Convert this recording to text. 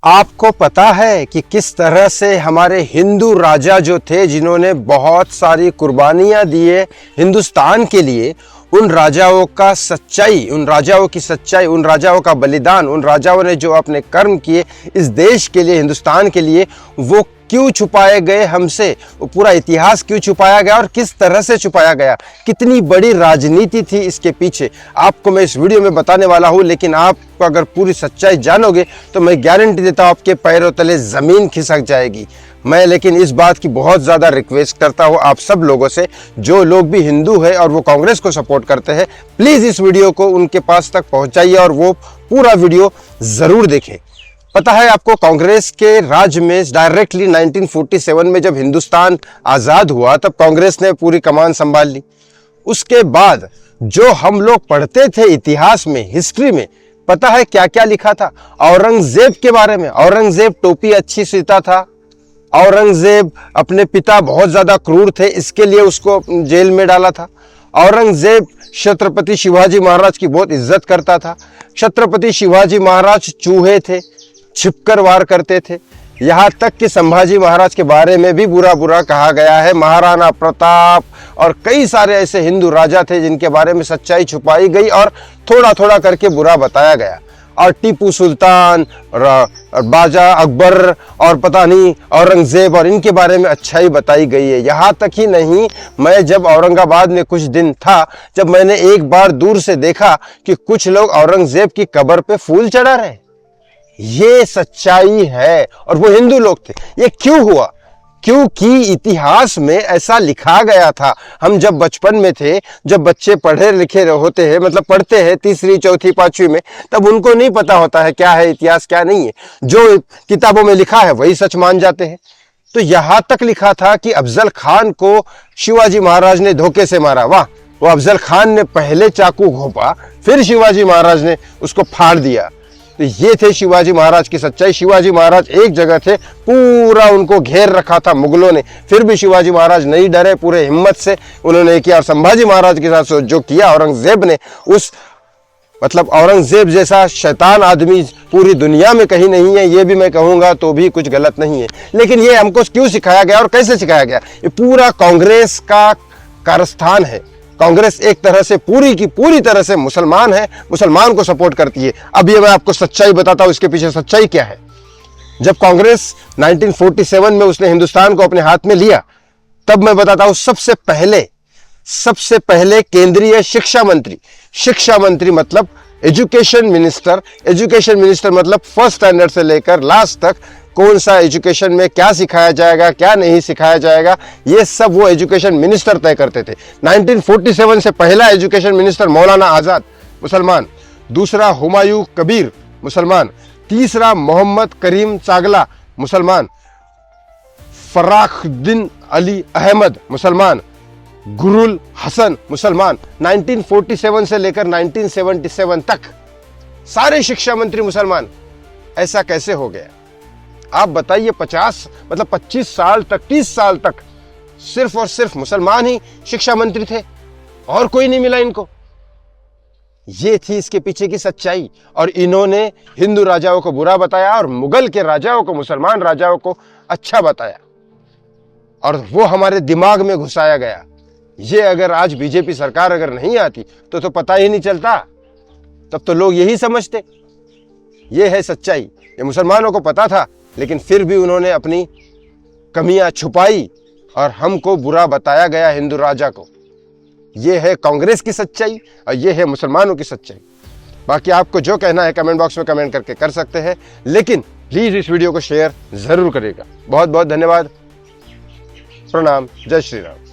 आपको पता है कि किस तरह से हमारे हिंदू राजा जो थे, जिन्होंने बहुत सारी कुर्बानियां दिए हिंदुस्तान के लिए, उन राजाओं का सच्चाई, उन राजाओं की सच्चाई, उन राजाओं का बलिदान, उन राजाओं ने जो अपने कर्म किए इस देश के लिए, हिंदुस्तान के लिए, वो क्यों छुपाए गए हमसे? वो पूरा इतिहास क्यों छुपाया गया और किस तरह से छुपाया गया? कितनी बड़ी राजनीति थी इसके पीछे, आपको मैं इस वीडियो में बताने वाला हूं। लेकिन आप अगर पूरी सच्चाई जानोगे तो मैं गारंटी देता हूं आपके पैरों तले जमीन खिसक जाएगी। मैं लेकिन इस बात की बहुत ज़्यादा रिक्वेस्ट करता हूं आप सब लोगों से, जो लोग भी हिंदू है और वो कांग्रेस को सपोर्ट करते हैं, प्लीज़ इस वीडियो को उनके पास तक पहुंचाइए और वो पूरा वीडियो ज़रूर देखें। पता है आपको, कांग्रेस के राज में डायरेक्टली 1947 में जब हिंदुस्तान आज़ाद हुआ तब कांग्रेस ने पूरी कमान संभाल ली। उसके बाद जो हम लोग पढ़ते थे इतिहास में, हिस्ट्री में, पता है क्या क्या लिखा था? औरंगजेब के बारे में। औरंगजेब टोपी अच्छी सीता था, औरंगजेब अपने पिता बहुत ज्यादा क्रूर थे, इसके लिए उसको जेल में डाला था। औरंगजेब छत्रपति शिवाजी महाराज की बहुत इज्जत करता था। छत्रपति शिवाजी महाराज चूहे थे, छिपकर वार करते थे। यहाँ तक कि संभाजी महाराज के बारे में भी बुरा बुरा कहा गया है। महाराणा प्रताप और कई सारे ऐसे हिंदू राजा थे जिनके बारे में सच्चाई छुपाई गई और थोड़ा थोड़ा करके बुरा बताया गया। और टीपू सुल्तान और बाजा अकबर और पता नहीं औरंगजेब और इनके बारे में अच्छाई बताई गई है। यहाँ तक ही नहीं, मैं जब औरंगाबाद में कुछ दिन था, जब मैंने एक बार दूर से देखा कि कुछ लोग औरंगजेब की कब्र पे फूल चढ़ा रहे। ये सच्चाई है और वो हिंदू लोग थे। ये क्यों हुआ? क्योंकि इतिहास में ऐसा लिखा गया था। हम जब बचपन में थे, जब बच्चे पढ़े लिखे होते हैं, मतलब पढ़ते हैं तीसरी चौथी पांचवी में, तब उनको नहीं पता होता है क्या है इतिहास क्या नहीं है। जो किताबों में लिखा है वही सच मान जाते हैं। तो यहां तक लिखा था कि अफजल खान को शिवाजी महाराज ने धोखे से मारा। वाह! वो अफजल खान ने पहले चाकू घोंपा, फिर शिवाजी महाराज ने उसको फाड़ दिया। तो ये थे शिवाजी महाराज की सच्चाई। शिवाजी महाराज एक जगह थे, पूरा उनको घेर रखा था मुगलों ने, फिर भी शिवाजी महाराज नहीं डरे, पूरे हिम्मत से उन्होंने किया। और संभाजी महाराज के साथ जो किया औरंगजेब ने, उस मतलब औरंगजेब जैसा शैतान आदमी पूरी दुनिया में कहीं नहीं है, ये भी मैं कहूँगा तो भी कुछ गलत नहीं है। लेकिन ये हमको क्यों सिखाया गया और कैसे सिखाया गया? ये पूरा कांग्रेस का कारस्थान है। कांग्रेस एक तरह से पूरी की पूरी तरह से मुसलमान है, मुसलमान को सपोर्ट करती है। अब ये मैं आपको सच्चाई बताता हूं, इसके पीछे सच्चाई क्या है। जब कांग्रेस 1947 में उसने हिंदुस्तान को अपने हाथ में लिया, तब मैं बताता हूं सबसे पहले केंद्रीय शिक्षा मंत्री मतलब एजुकेशन मिनिस्टर मतलब फर्स्ट स्टैंडर्ड से लेकर लास्ट तक कौन सा एजुकेशन में क्या सिखाया जाएगा, क्या नहीं सिखाया जाएगा, ये सब वो एजुकेशन मिनिस्टर तय करते थे। 1947 से पहला एजुकेशन मिनिस्टर मौलाना आजाद, मुसलमान। दूसरा हुमायूं कबीर, मुसलमान। तीसरा मोहम्मद करीम चागला, मुसलमान। फराखुद्दीन अली अहमद, मुसलमान। गुरुल हसन, मुसलमान। 1947 से लेकर 1977 तक सारे शिक्षा मंत्री मुसलमान। ऐसा कैसे हो गया? आप बताइए। 25 साल तक, 30 साल तक सिर्फ और सिर्फ मुसलमान ही शिक्षा मंत्री थे और कोई नहीं मिला इनको। ये थी इसके पीछे की सच्चाई। और इन्होंने हिंदू राजाओं को बुरा बताया और मुगल के राजाओं को, मुसलमान राजाओं को अच्छा बताया, और वो हमारे दिमाग में घुसाया गया। ये अगर आज बीजेपी सरकार अगर नहीं आती तो पता ही नहीं चलता, तब तो लोग यही समझते। ये है सच्चाई। ये मुसलमानों को पता था, लेकिन फिर भी उन्होंने अपनी कमियां छुपाई और हमको बुरा बताया गया, हिंदू राजा को। यह है कांग्रेस की सच्चाई और यह है मुसलमानों की सच्चाई। बाकी आपको जो कहना है कमेंट बॉक्स में कमेंट करके कर सकते हैं, लेकिन प्लीज इस वीडियो को शेयर जरूर करिएगा। बहुत बहुत धन्यवाद। प्रणाम। जय श्री राम।